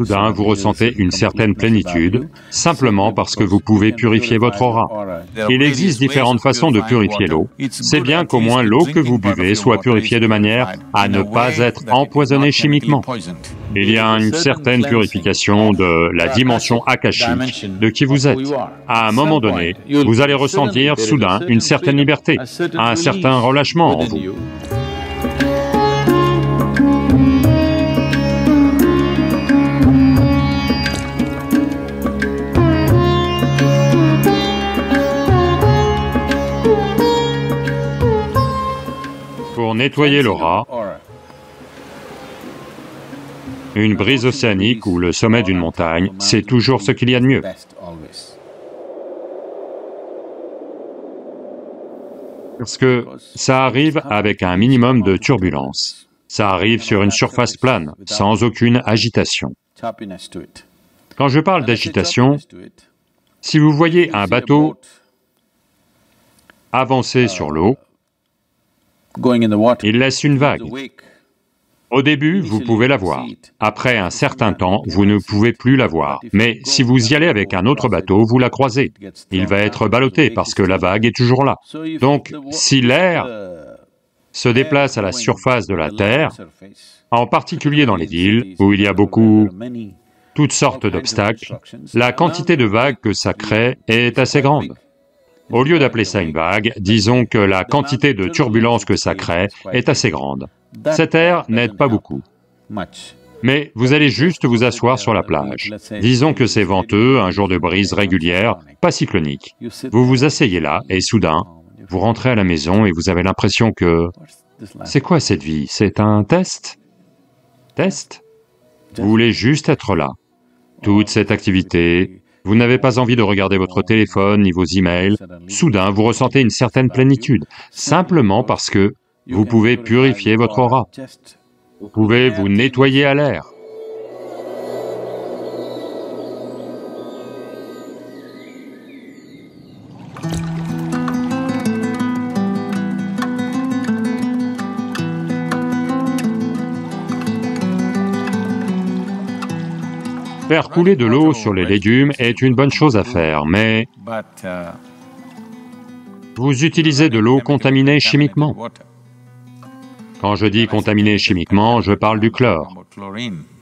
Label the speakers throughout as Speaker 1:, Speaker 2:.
Speaker 1: Soudain, vous ressentez une certaine plénitude, simplement parce que vous pouvez purifier votre aura. Il existe différentes façons de purifier l'eau. C'est bien qu'au moins l'eau que vous buvez soit purifiée de manière à ne pas être empoisonnée chimiquement. Il y a une certaine purification de la dimension akashique de qui vous êtes. À un moment donné, vous allez ressentir soudain une certaine liberté, un certain relâchement en vous. Pour nettoyer l'aura, une brise océanique ou le sommet d'une montagne, c'est toujours ce qu'il y a de mieux. Parce que ça arrive avec un minimum de turbulence. Ça arrive sur une surface plane, sans aucune agitation. Quand je parle d'agitation, si vous voyez un bateau avancer sur l'eau, il laisse une vague. Au début, vous pouvez la voir. Après un certain temps, vous ne pouvez plus la voir. Mais si vous y allez avec un autre bateau, vous la croisez. Il va être ballotté parce que la vague est toujours là. Donc, si l'air se déplace à la surface de la Terre, en particulier dans les villes, où il y a toutes sortes d'obstacles, la quantité de vagues que ça crée est assez grande. Au lieu d'appeler ça une vague, disons que la quantité de turbulence que ça crée est assez grande. Cet air n'aide pas beaucoup. Mais vous allez juste vous asseoir sur la plage. Disons que c'est venteux, un jour de brise régulière, pas cyclonique. Vous vous asseyez là et soudain, vous rentrez à la maison et vous avez l'impression que... C'est quoi cette vie? C'est un test? Test? Vous voulez juste être là. Toute cette activité, vous n'avez pas envie de regarder votre téléphone ni vos emails. Soudain, vous ressentez une certaine plénitude, simplement parce que vous pouvez purifier votre aura. Vous pouvez vous nettoyer à l'air. Faire couler de l'eau sur les légumes est une bonne chose à faire, mais vous utilisez de l'eau contaminée chimiquement. Quand je dis contaminée chimiquement, je parle du chlore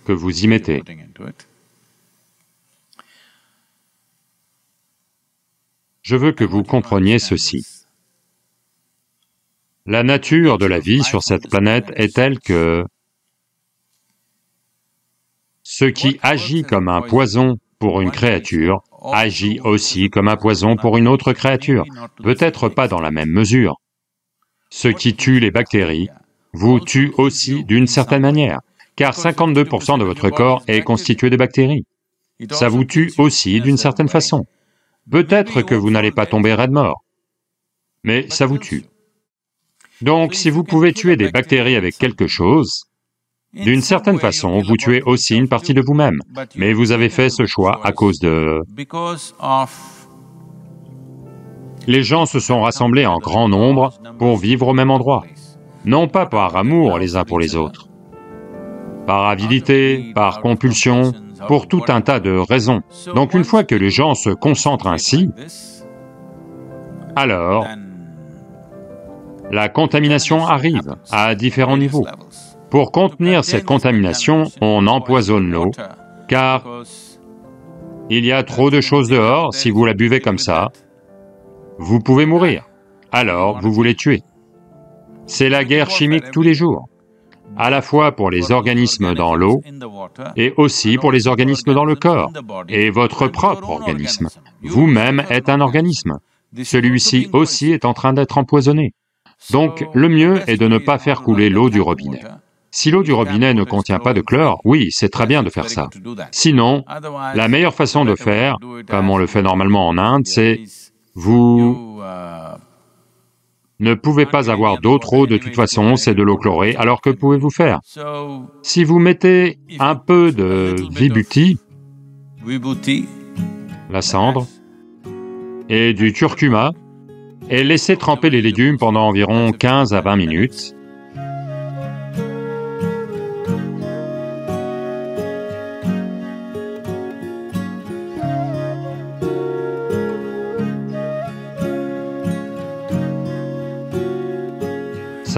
Speaker 1: que vous y mettez. Je veux que vous compreniez ceci. La nature de la vie sur cette planète est telle que ce qui agit comme un poison pour une créature agit aussi comme un poison pour une autre créature, peut-être pas dans la même mesure. Ce qui tue les bactéries vous tue aussi d'une certaine manière, car 52% de votre corps est constitué de bactéries. Ça vous tue aussi d'une certaine façon. Peut-être que vous n'allez pas tomber raide mort, mais ça vous tue. Donc, si vous pouvez tuer des bactéries avec quelque chose, d'une certaine façon, vous tuez aussi une partie de vous-même, mais vous avez fait ce choix à cause de... Les gens se sont rassemblés en grand nombre pour vivre au même endroit, non pas par amour les uns pour les autres, par avidité, par compulsion, pour tout un tas de raisons. Donc une fois que les gens se concentrent ainsi, alors la contamination arrive à différents niveaux. Pour contenir cette contamination, on empoisonne l'eau, car il y a trop de choses dehors, si vous la buvez comme ça, vous pouvez mourir, alors vous voulez tuer. C'est la guerre chimique tous les jours, à la fois pour les organismes dans l'eau, et aussi pour les organismes dans le corps, et votre propre organisme. Vous-même êtes un organisme, celui-ci aussi est en train d'être empoisonné. Donc le mieux est de ne pas faire couler l'eau du robinet. Si l'eau du robinet ne contient pas de chlore, oui, c'est très bien de faire ça. Sinon, la meilleure façon de faire, comme on le fait normalement en Inde, c'est vous ne pouvez pas avoir d'eau trop de toute façon, c'est de l'eau chlorée, alors que pouvez-vous faire? Si vous mettez un peu de vibhuti, la cendre, et du curcuma, et laissez tremper les légumes pendant environ 15 à 20 minutes,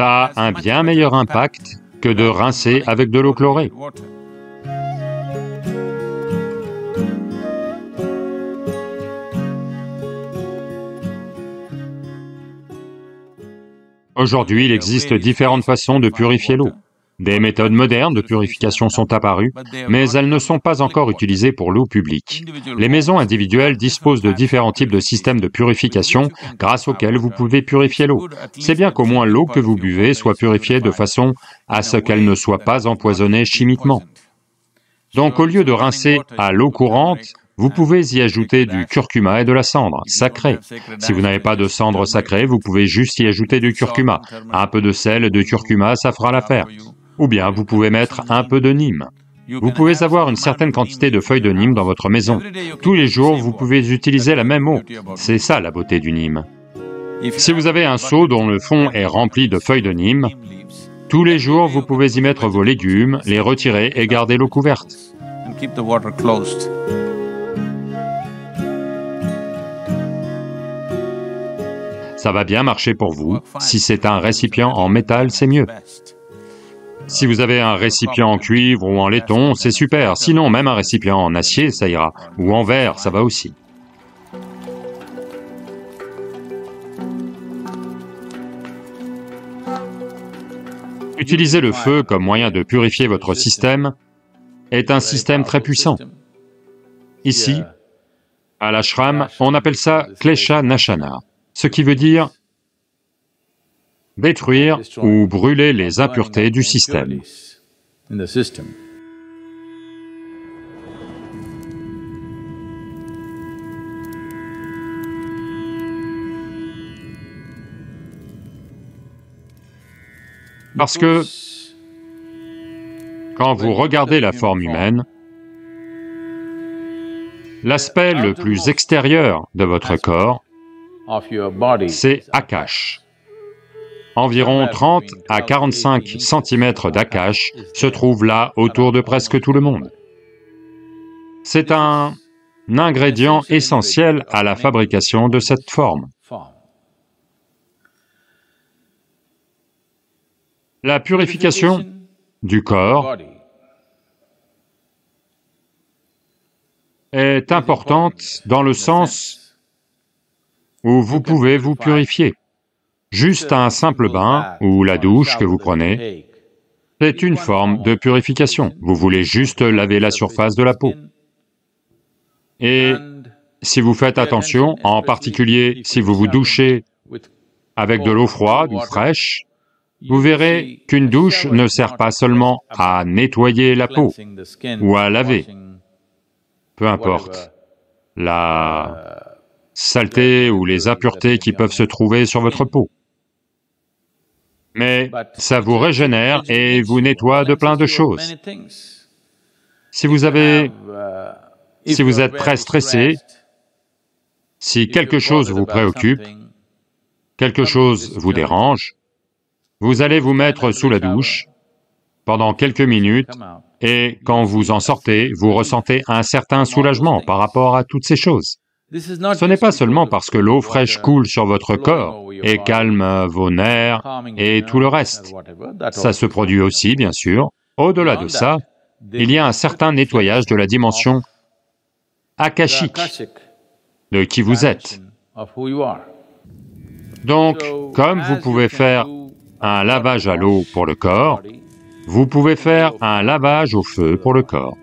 Speaker 1: Ça a un bien meilleur impact que de rincer avec de l'eau chlorée. Aujourd'hui, il existe différentes façons de purifier l'eau. Des méthodes modernes de purification sont apparues, mais elles ne sont pas encore utilisées pour l'eau publique. Les maisons individuelles disposent de différents types de systèmes de purification grâce auxquels vous pouvez purifier l'eau. C'est bien qu'au moins l'eau que vous buvez soit purifiée de façon à ce qu'elle ne soit pas empoisonnée chimiquement. Donc au lieu de rincer à l'eau courante, vous pouvez y ajouter du curcuma et de la cendre sacrée. Si vous n'avez pas de cendre sacrée, vous pouvez juste y ajouter du curcuma. Un peu de sel et de curcuma, ça fera l'affaire. Ou bien vous pouvez mettre un peu de Nîmes. Vous pouvez avoir une certaine quantité de feuilles de Nîmes dans votre maison. Tous les jours, vous pouvez utiliser la même eau. C'est ça la beauté du Nîmes. Si vous avez un seau dont le fond est rempli de feuilles de Nîmes, tous les jours, vous pouvez y mettre vos légumes, les retirer et garder l'eau couverte. Ça va bien marcher pour vous. Si c'est un récipient en métal, c'est mieux. Si vous avez un récipient en cuivre ou en laiton, c'est super. Sinon, même un récipient en acier, ça ira. Ou en verre, ça va aussi. Utiliser le feu comme moyen de purifier votre système est un système très puissant. Ici, à l'ashram, on appelle ça Klesha Nashana, ce qui veut dire détruire ou brûler les impuretés du système. Parce que quand vous regardez la forme humaine, l'aspect le plus extérieur de votre corps, c'est Akash. Environ 30 à 45 cm d'Akash se trouvent là autour de presque tout le monde. C'est un ingrédient essentiel à la fabrication de cette forme. La purification du corps est importante dans le sens où vous pouvez vous purifier. Juste un simple bain ou la douche que vous prenez, c'est une forme de purification. Vous voulez juste laver la surface de la peau. Et si vous faites attention, en particulier si vous vous douchez avec de l'eau froide ou fraîche, vous verrez qu'une douche ne sert pas seulement à nettoyer la peau ou à laver, peu importe la saleté ou les impuretés qui peuvent se trouver sur votre peau. Mais ça vous régénère et vous nettoie de plein de choses. Si vous êtes très stressé, si quelque chose vous préoccupe, quelque chose vous dérange, vous allez vous mettre sous la douche pendant quelques minutes et quand vous en sortez, vous ressentez un certain soulagement par rapport à toutes ces choses. Ce n'est pas seulement parce que l'eau fraîche coule sur votre corps et calme vos nerfs et tout le reste. Ça se produit aussi, bien sûr. Au-delà de ça, il y a un certain nettoyage de la dimension akashique de qui vous êtes. Donc, comme vous pouvez faire un lavage à l'eau pour le corps, vous pouvez faire un lavage au feu pour le corps.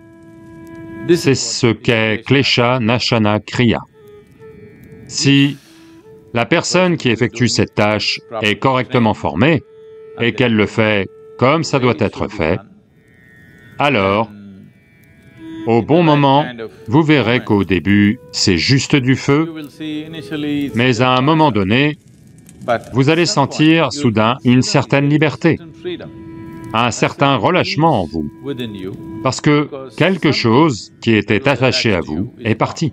Speaker 1: C'est ce qu'est Klesha Nashana Kriya. Si la personne qui effectue cette tâche est correctement formée et qu'elle le fait comme ça doit être fait, alors, au bon moment, vous verrez qu'au début, c'est juste du feu, mais à un moment donné, vous allez sentir soudain une certaine liberté, un certain relâchement en vous, parce que quelque chose qui était attaché à vous est parti.